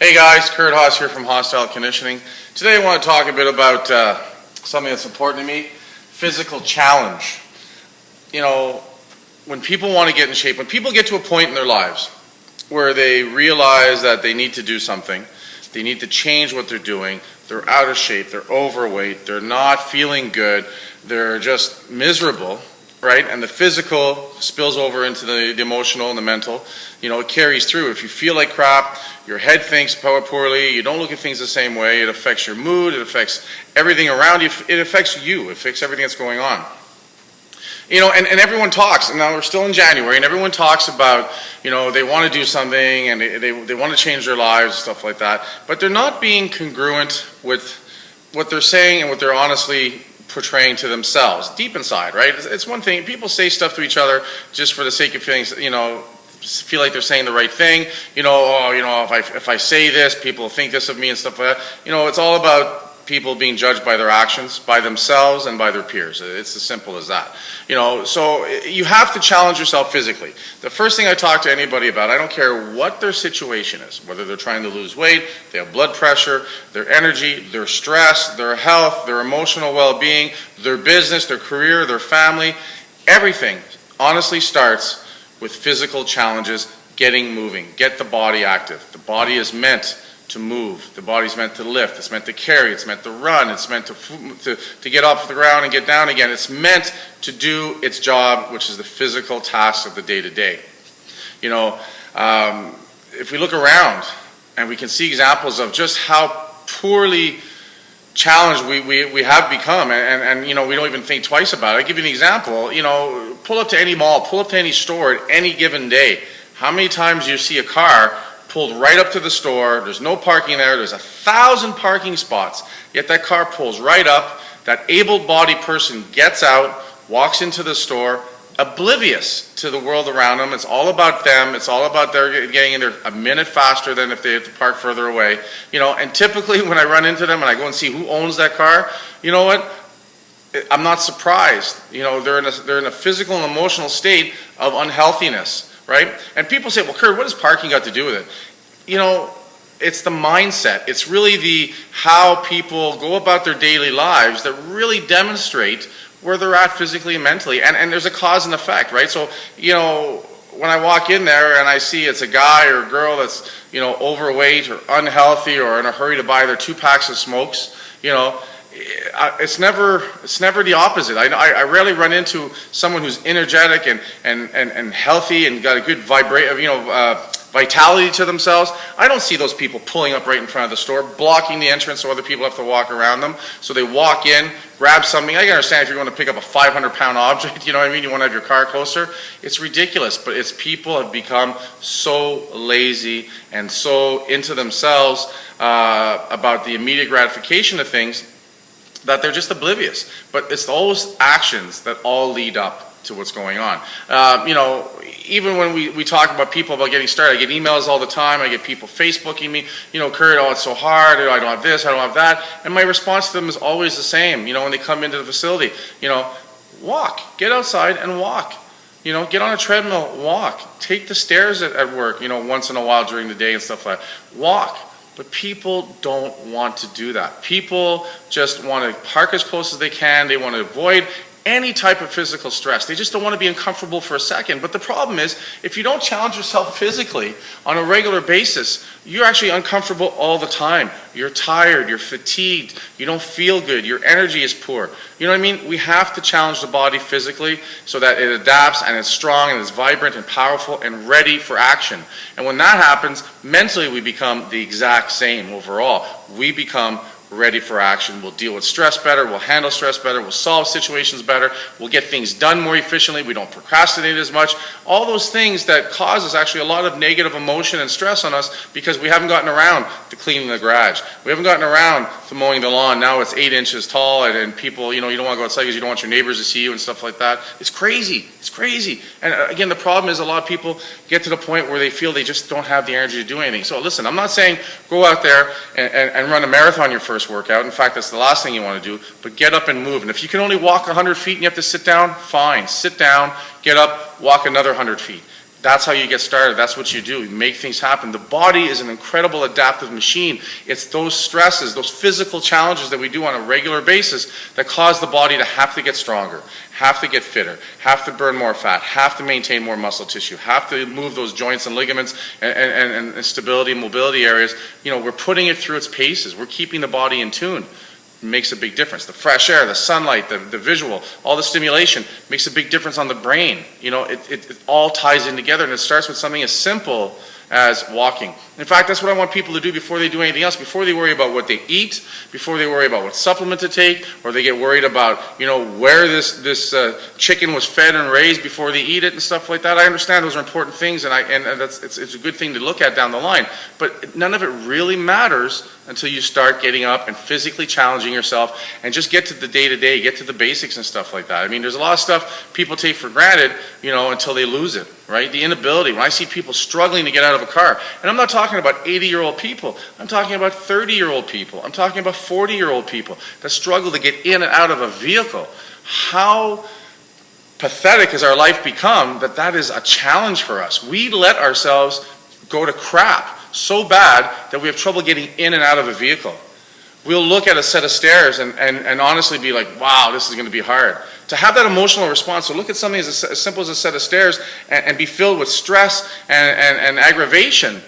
Hey guys, Curdhos here from Hostyle Conditioning. Today I want to talk a bit about something that's important to me, physical challenge. You know, when people want to get in shape, when people get to a point in their lives where they realize that they need to do something, they need to change what they're doing, they're out of shape, they're overweight, they're not feeling good, they're just miserable, right? And the physical spills over into the emotional and the mental. You know, it carries through. If you feel like crap, your head thinks poorly, you don't look at things the same way, it affects your mood, it affects everything around you, it affects you, it affects everything that's going on. You know, and everyone talks, and now we're still in January, and everyone talks about, you know, they want to do something, and they want to change their lives, stuff like that, but they're not being congruent with what they're saying and what they're honestly portraying to themselves, deep inside, right? It's one thing, people say stuff to each other just for the sake of feeling, you know, feel like they're saying the right thing, you know, oh, you know, if I say this, people think this of me and stuff like that. You know, it's all about people being judged by their actions, by themselves and by their peers. It's as simple as that. You know, so you have to challenge yourself physically. The first thing I talk to anybody about, I don't care what their situation is, whether they're trying to lose weight, they have blood pressure, their energy, their stress, their health, their emotional well-being, their business, their career, their family, everything honestly starts with physical challenges, getting moving, get the body active. The body is meant to move. The body's meant to lift. It's meant to carry. It's meant to run. It's meant to get off the ground and get down again. It's meant to do its job, which is the physical tasks of the day-to-day. You know, if we look around and we can see examples of just how poorly challenged we have become, and you know, we don't even think twice about it. I'll give you an example. You know, pull up to any mall, pull up to any store at any given day. How many times do you see a car pulled right up to the store, there's no parking there, there's 1,000 parking spots, yet that car pulls right up, that able-bodied person gets out, walks into the store, oblivious to the world around them. It's all about them, it's all about their getting in there a minute faster than if they had to park further away. You know, and typically when I run into them and I go and see who owns that car, you know what? I'm not surprised. You know, they're in a physical and emotional state of unhealthiness. Right? And people say, well, Kurt, what does parking got to do with it? You know, it's the mindset. It's really how people go about their daily lives that really demonstrate where they're at physically and mentally. And there's a cause and effect, right? So, you know, when I walk in there and I see it's a guy or a girl that's, you know, overweight or unhealthy or in a hurry to buy their 2 packs of smokes, you know, it's never the opposite. I rarely run into someone who's energetic and healthy and got a good vitality to themselves. I don't see those people pulling up right in front of the store, blocking the entrance so other people have to walk around them. So they walk in, grab something. I can understand if you're going to pick up a 500-pound object, you know what I mean? You want to have your car closer. It's ridiculous, but it's people have become so lazy and so into themselves about the immediate gratification of things that they're just oblivious. But it's those actions that all lead up to what's going on. You know, even when we talk about people about getting started, I get emails all the time, I get people Facebooking me, you know, Kurt, oh, it's so hard, I don't have this, I don't have that, and my response to them is always the same, you know, when they come into the facility, you know, walk, get outside and walk. You know, get on a treadmill, walk, take the stairs at work, you know, once in a while during the day and stuff like that, walk. But people don't want to do that. People just want to park as close as they can. They want to avoid any type of physical stress. They just don't want to be uncomfortable for a second. But the problem is, if you don't challenge yourself physically on a regular basis, you're actually uncomfortable all the time. You're tired, you're fatigued, you don't feel good, your energy is poor. You know what I mean? We have to challenge the body physically so that it adapts and it's strong and it's vibrant and powerful and ready for action. And when that happens, mentally we become the exact same overall. We become ready for action. We'll deal with stress better, we'll handle stress better, we'll solve situations better, we'll get things done more efficiently, we don't procrastinate as much. All those things that causes actually a lot of negative emotion and stress on us because we haven't gotten around to cleaning the garage. We haven't gotten around to mowing the lawn. Now it's 8 inches tall and people, you know, you don't want to go outside because you don't want your neighbors to see you and stuff like that. It's crazy. It's crazy. And again, the problem is a lot of people get to the point where they feel they just don't have the energy to do anything. So listen, I'm not saying go out there and run a marathon your first workout. In fact, that's the last thing you want to do, but get up and move. And if you can only walk 100 feet and you have to sit down, fine. Sit down, get up, walk another 100 feet. That's how you get started. That's what you do. You make things happen. The body is an incredible adaptive machine. It's those stresses, those physical challenges that we do on a regular basis that cause the body to have to get stronger, have to get fitter, have to burn more fat, have to maintain more muscle tissue, have to move those joints and ligaments and stability and mobility areas. We're putting it through its paces. We're keeping the body in tune. Makes a big difference. The fresh air, the sunlight, the visual, all the stimulation makes a big difference on the brain. It all ties in together, and it starts with something as simple as walking. In fact, that's what I want people to do before they do anything else, before they worry about what they eat, before they worry about what supplement to take, or they get worried about, where this chicken was fed and raised before they eat it and stuff like that. I understand those are important things, and it's a good thing to look at down the line, but none of it really matters until you start getting up and physically challenging yourself and just get to the day-to-day, get to the basics and stuff like that. I mean, there's a lot of stuff people take for granted, until they lose it, right? The inability. When I see people struggling to get out of a car, and I'm not talking about 80-year-old people, I'm talking about 30-year-old people, I'm talking about 40-year-old people that struggle to get in and out of a vehicle. How pathetic has our life become that is a challenge for us? We let ourselves go to crap so bad that we have trouble getting in and out of a vehicle. We'll look at a set of stairs and honestly be like, wow, this is going to be hard. To have that emotional response, so look at something as simple as a set of stairs and be filled with stress and aggravation.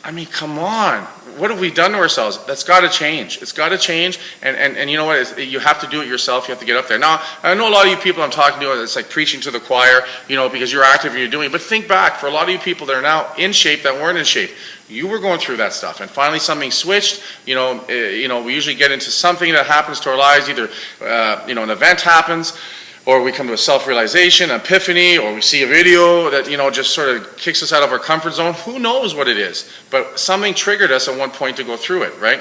I mean, come on. What have we done to ourselves? That's got to change. It's got to change, and you know what? You have to do it yourself. You have to get up there. Now, I know a lot of you people I'm talking to, it's like preaching to the choir, because you're active and you're doing it. But think back, for a lot of you people that are now in shape that weren't in shape, you were going through that stuff, and finally something switched. We usually get into something that happens to our lives. Either, an event happens, or we come to a self-realization, an epiphany, or we see a video that, just sort of kicks us out of our comfort zone. Who knows what it is? But something triggered us at one point to go through it, right?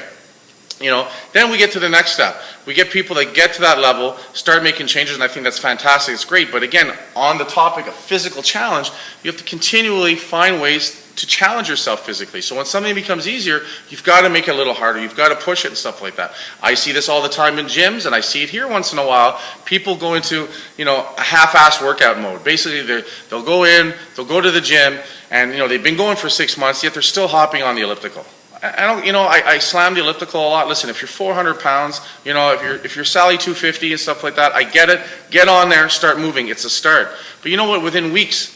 Then we get to the next step. We get people that get to that level, start making changes, and I think that's fantastic. It's great. But again, on the topic of physical challenge, you have to continually find ways to challenge yourself physically. So when something becomes easier, you've got to make it a little harder. You've got to push it and stuff like that. I see this all the time in gyms, and I see it here once in a while. People go into, a half-assed workout mode. Basically, they'll go in, they'll go to the gym, and, they've been going for 6 months, yet they're still hopping on the elliptical. I slam the elliptical a lot. Listen, if you're 400 pounds, if you're Sally 250 and stuff like that, I get it. Get on there, start moving. It's a start. But you know what? Within weeks,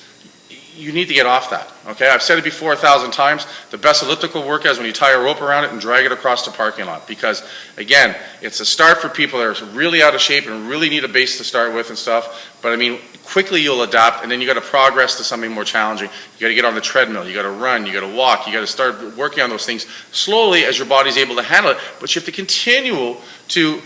you need to get off that, okay? I've said it before 1,000 times. The best elliptical workout is when you tie a rope around it and drag it across the parking lot, because, again, it's a start for people that are really out of shape and really need a base to start with and stuff. But, I mean, quickly you'll adapt, and then you got to progress to something more challenging. You got to get on the treadmill. You got to run. You got to walk. You got to start working on those things slowly as your body's able to handle it. But you have to continue to,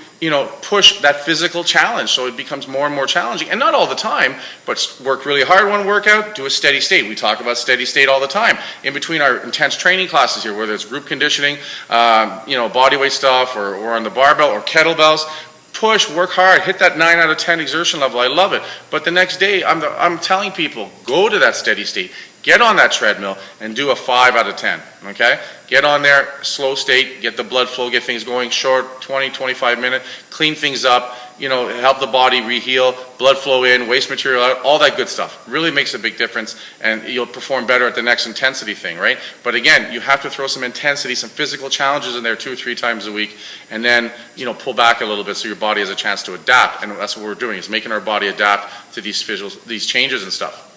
push that physical challenge so it becomes more and more challenging. And not all the time, but work really hard one workout, do a steady state. We talk about steady state all the time. In between our intense training classes here, whether it's group conditioning, body weight stuff, or on the barbell or kettlebells, push, work hard, hit that 9 out of 10 exertion level. I love it. But the next day, I'm telling people, go to that steady state. Get on that treadmill and do a 5 out of 10, okay? Get on there, slow state, get the blood flow, get things going, short, 20, 25 minute, clean things up, help the body reheal, blood flow in, waste material out, all that good stuff. Really makes a big difference, and you'll perform better at the next intensity thing, right? But again, you have to throw some intensity, some physical challenges in there 2 or 3 times a week, and then, pull back a little bit so your body has a chance to adapt. And that's what we're doing, is making our body adapt to these changes and stuff.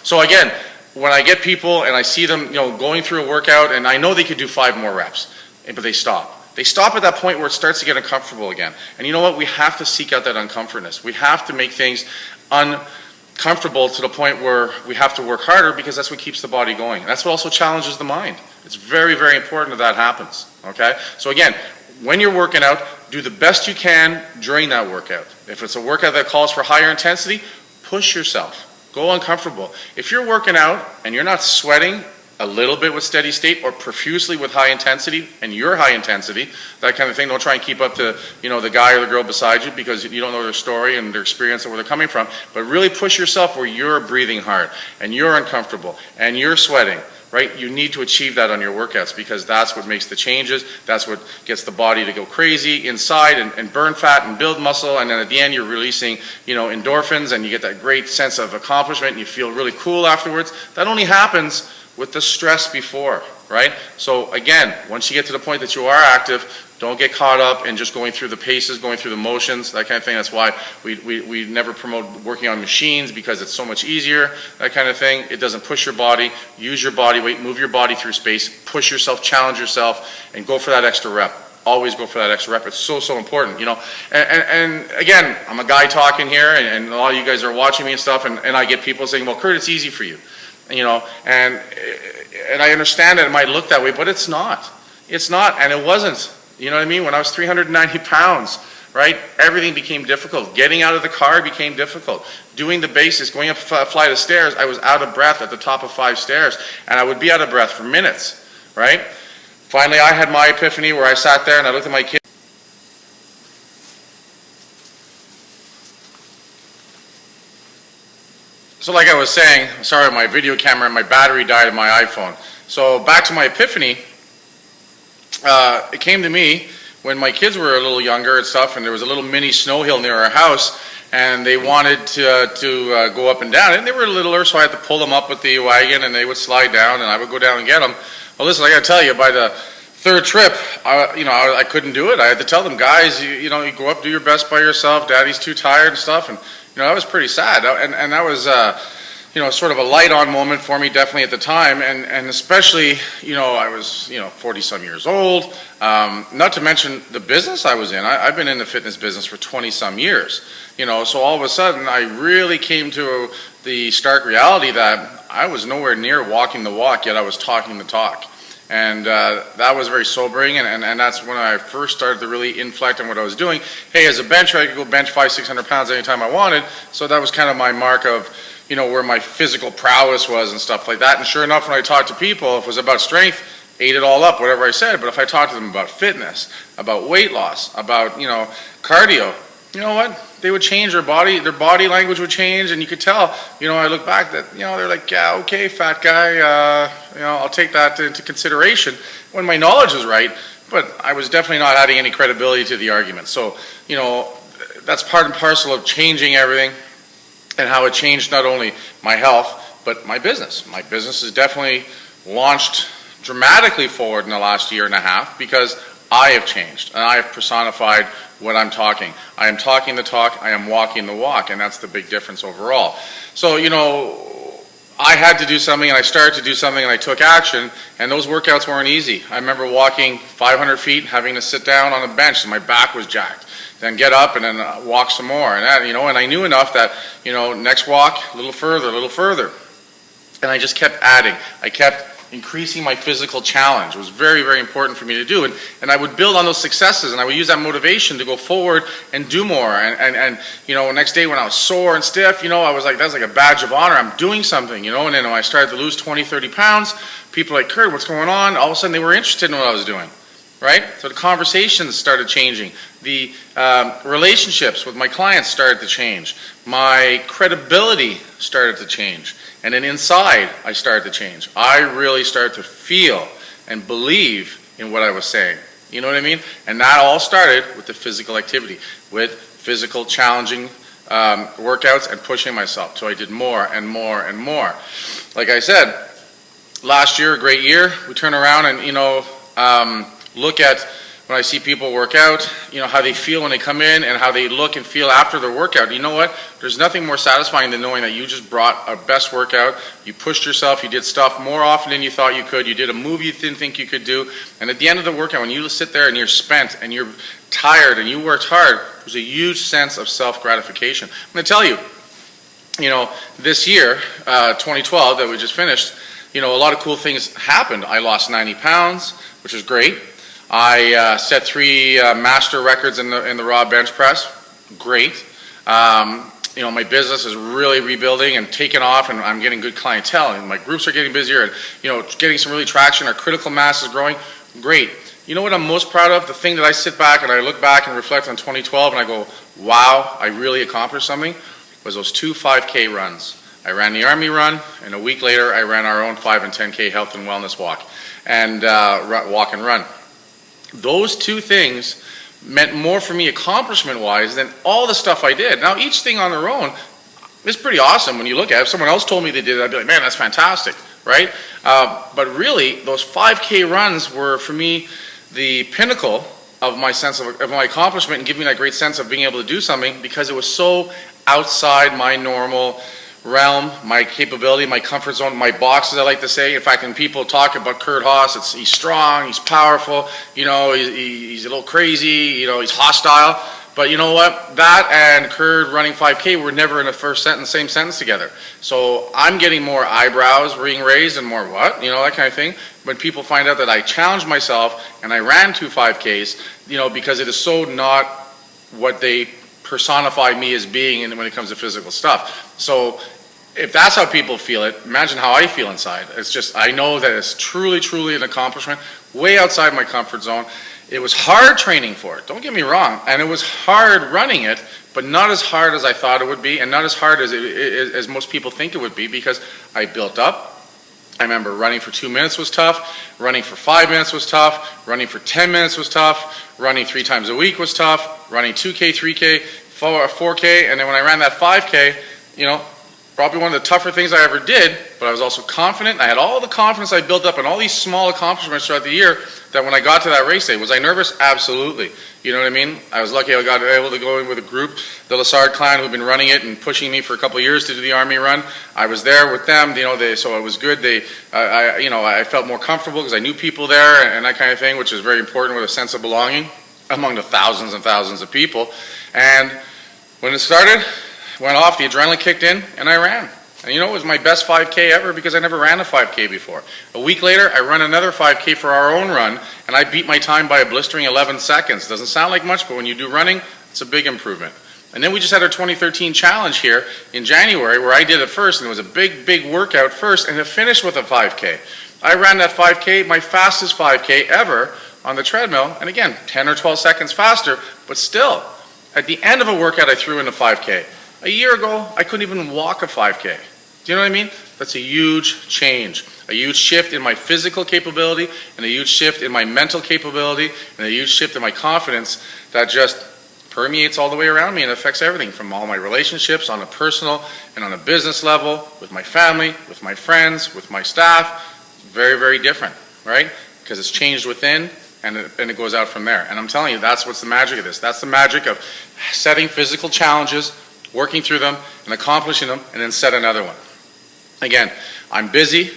So again, when I get people and I see them, going through a workout, and I know they could do 5 more reps, but they stop. They stop at that point where it starts to get uncomfortable again. And you know what? We have to seek out that uncomfortness. We have to make things uncomfortable to the point where we have to work harder, because that's what keeps the body going. And that's what also challenges the mind. It's very, very important that happens, okay? So again, when you're working out, do the best you can during that workout. If it's a workout that calls for higher intensity, push yourself. Go uncomfortable. If you're working out and you're not sweating a little bit with steady state or profusely with high intensity, and you're high intensity, that kind of thing, don't try and keep up to, the guy or the girl beside you, because you don't know their story and their experience and where they're coming from. But really push yourself where you're breathing hard and you're uncomfortable and you're sweating. right? You need to achieve that on your workouts because that's what makes the changes. That's what gets the body to go crazy inside and burn fat and build muscle. And then at the end, you're releasing, endorphins, and you get that great sense of accomplishment, and you feel really cool afterwards. That only happens with the stress before, right? So again, once you get to the point that you are active, don't get caught up in just going through the paces, going through the motions, that kind of thing. That's why we never promote working on machines, because it's so much easier, that kind of thing. It doesn't push your body. Use your body weight, move your body through space, push yourself, challenge yourself, and go for that extra rep. Always go for that extra rep. It's so, so important, And again, I'm a guy talking here, and a lot of you guys are watching me and stuff, and I get people saying, well, Kurt, it's easy for you. And I understand that it might look that way, but it's not. It's not, and it wasn't. You know what I mean? When I was 390 pounds, right, everything became difficult. Getting out of the car became difficult. Doing the basics, going up a flight of stairs, I was out of breath at the top of 5 stairs, and I would be out of breath for minutes, right? Finally, I had my epiphany where I sat there and I looked at my kid. So like I was saying, sorry, my video camera and my battery died on my iPhone. So back to my epiphany. It came to me when my kids were a little younger and stuff, and there was a little mini snow hill near our house, and they wanted to go up and down, and they were littler, so I had to pull them up with the wagon, and they would slide down, and I would go down and get them. Well, listen, I got to tell you, by the 3rd trip, I couldn't do it. I had to tell them, guys, you go up, do your best by yourself. Daddy's too tired and stuff, and that was pretty sad, and that was sort of a light on moment for me, definitely at the time, and especially, I was, 40 some years old, not to mention the business I was in. I've been in the fitness business for 20 some years, so all of a sudden I really came to the stark reality that I was nowhere near walking the walk, yet I was talking the talk. And that was very sobering, and that's when I first started to really inflect on what I was doing. Hey, as a bencher, I could go bench 500-600 pounds anytime I wanted, so that was kind of my mark of where my physical prowess was and stuff like that. And sure enough, when I talked to people, if it was about strength, ate it all up, whatever I said. But if I talked to them about fitness, about weight loss, about, cardio, you know what? They would change their body language would change, and you could tell, I look back that, they're like, yeah, okay, fat guy, I'll take that into consideration when my knowledge was right, but I was definitely not adding any credibility to the argument. So, that's part and parcel of changing everything, and how it changed not only my health, but my business. My business has definitely launched dramatically forward in the last year and a half because I have changed, and I have personified what I'm talking. I am talking the talk, I am walking the walk, and that's the big difference overall. So, I had to do something, and I started to do something, and I took action, and those workouts weren't easy. I remember walking 500 feet, having to sit down on a bench, and my back was jacked. Then get up and then walk some more, and that, and I knew enough that, next walk, a little further. And I just kept adding. I kept increasing my physical challenge. It was very, very important for me to do, and I would build on those successes, and I would use that motivation to go forward and do more, and next day when I was sore and stiff, I was like, that's like a badge of honor. I'm doing something, and then when I started to lose 20, 30 pounds, people were like, Kurt, what's going on? All of a sudden they were interested in what I was doing. Right? So the conversations started changing. The relationships with my clients started to change. My credibility started to change. And then inside, I started to change. I really started to feel and believe in what I was saying. You know what I mean? And that all started with the physical activity, with physical challenging workouts and pushing myself. So I did more and more and more. Like I said, last year, a great year. We turn around and, look at when I see people work out, how they feel when they come in and how they look and feel after their workout. You know what? There's nothing more satisfying than knowing that you just brought a best workout, you pushed yourself, you did stuff more often than you thought you could, you did a move you didn't think you could do, and at the end of the workout, when you sit there and you're spent and you're tired and you worked hard, there's a huge sense of self-gratification. I'm going to tell you, this year, 2012, that we just finished, a lot of cool things happened. I lost 90 pounds, which is great. I set 3 master records in the raw bench press. Great. My business is really rebuilding and taking off, and I'm getting good clientele, and my groups are getting busier, and getting some really traction. Our critical mass is growing. Great. You know what I'm most proud of? The thing that I sit back and I look back and reflect on 2012, and I go, wow, I really accomplished something. Was those 2 5K runs. I ran the Army run, and a week later I ran our own 5 and 10K health and wellness walk and walk and run. Those two things meant more for me accomplishment-wise than all the stuff I did. Now, each thing on their own is pretty awesome when you look at it. If someone else told me they did it, I'd be like, man, that's fantastic, right? But really, those 5K runs were, for me, the pinnacle of my sense of my accomplishment and giving me that great sense of being able to do something, because it was so outside my normal realm, my capability, my comfort zone, my boxes, I like to say. In fact, when people talk about curdhos, he's strong, he's powerful, he's a little crazy, he's hostile. But you know what? That and curd running 5K were never in the same sentence together. So I'm getting more eyebrows being raised and more what? That kind of thing. When people find out that I challenged myself and I ran 2 5Ks, because it is so not what they personify me as being when it comes to physical stuff. So if that's how people feel it, imagine how I feel inside. It's just, I know that it's truly, truly an accomplishment, way outside my comfort zone. It was hard training for it, don't get me wrong, and it was hard running it, but not as hard as I thought it would be, and not as hard as most people think it would be, because I built up. I remember running for 2 minutes was tough, running for 5 minutes was tough, running for 10 minutes was tough, running 3 times a week was tough, running 2K, 3K, 4K, and then when I ran that 5K, probably one of the tougher things I ever did, but I was also confident. I had all the confidence I built up and all these small accomplishments throughout the year that when I got to that race day, was I nervous? Absolutely. You know what I mean? I was lucky I got able to go in with a group, the Lassard clan, who've been running it and pushing me for a couple of years to do the Army run. I was there with them, so it was good. I felt more comfortable because I knew people there and that kind of thing, which is very important, with a sense of belonging among the thousands and thousands of people. And when it started, went off, the adrenaline kicked in, and I ran. And it was my best 5K ever, because I never ran a 5K before. A week later, I ran another 5K for our own run, and I beat my time by a blistering 11 seconds. Doesn't sound like much, but when you do running, it's a big improvement. And then we just had our 2013 challenge here in January, where I did it first, and it was a big, big workout first, and it finished with a 5K. I ran that 5K, my fastest 5K ever on the treadmill, and again, 10 or 12 seconds faster, but still, at the end of a workout, I threw in a 5K. A year ago, I couldn't even walk a 5K. Do you know what I mean? That's a huge change, a huge shift in my physical capability, and a huge shift in my mental capability, and a huge shift in my confidence that just permeates all the way around me and affects everything, from all my relationships on a personal and on a business level, with my family, with my friends, with my staff. Very, very different, right? Because it's changed within, and it goes out from there. And I'm telling you, that's what's the magic of this. That's the magic of setting physical challenges, working through them, and accomplishing them, and then set another one. Again, I'm busy,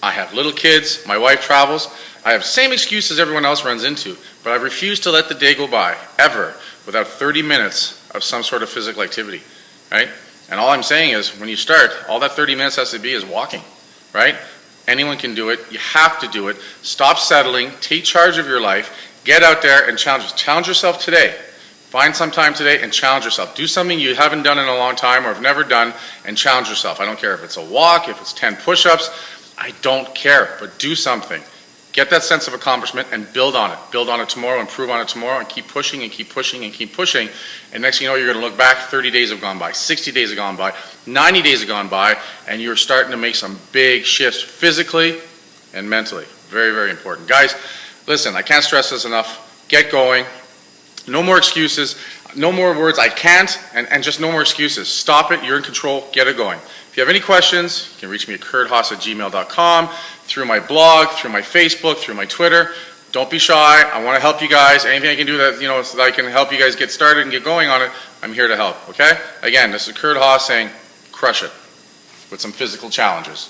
I have little kids, my wife travels, I have the same excuses everyone else runs into, but I refuse to let the day go by, ever, without 30 minutes of some sort of physical activity, right? And all I'm saying is, when you start, all that 30 minutes has to be is walking, right? Anyone can do it, you have to do it. Stop settling, take charge of your life, get out there and challenge yourself today. Find some time today and challenge yourself. Do something you haven't done in a long time or have never done, and challenge yourself. I don't care if it's a walk, if it's 10 push-ups, I don't care, but do something. Get that sense of accomplishment and build on it. Build on it tomorrow, improve on it tomorrow, and keep pushing and keep pushing and keep pushing. And next thing you know, you're going to look back, 30 days have gone by, 60 days have gone by, 90 days have gone by, and you're starting to make some big shifts physically and mentally. Very, very important. Guys, listen, I can't stress this enough. Get going. No more excuses, no more words, I can't, and just no more excuses. Stop it, you're in control, get it going. If you have any questions, you can reach me at curdhos@gmail.com, through my blog, through my Facebook, through my Twitter. Don't be shy, I want to help you guys. Anything I can do that, so that I can help you guys get started and get going on it, I'm here to help, okay? Again, this is Curdhos saying, crush it with some physical challenges.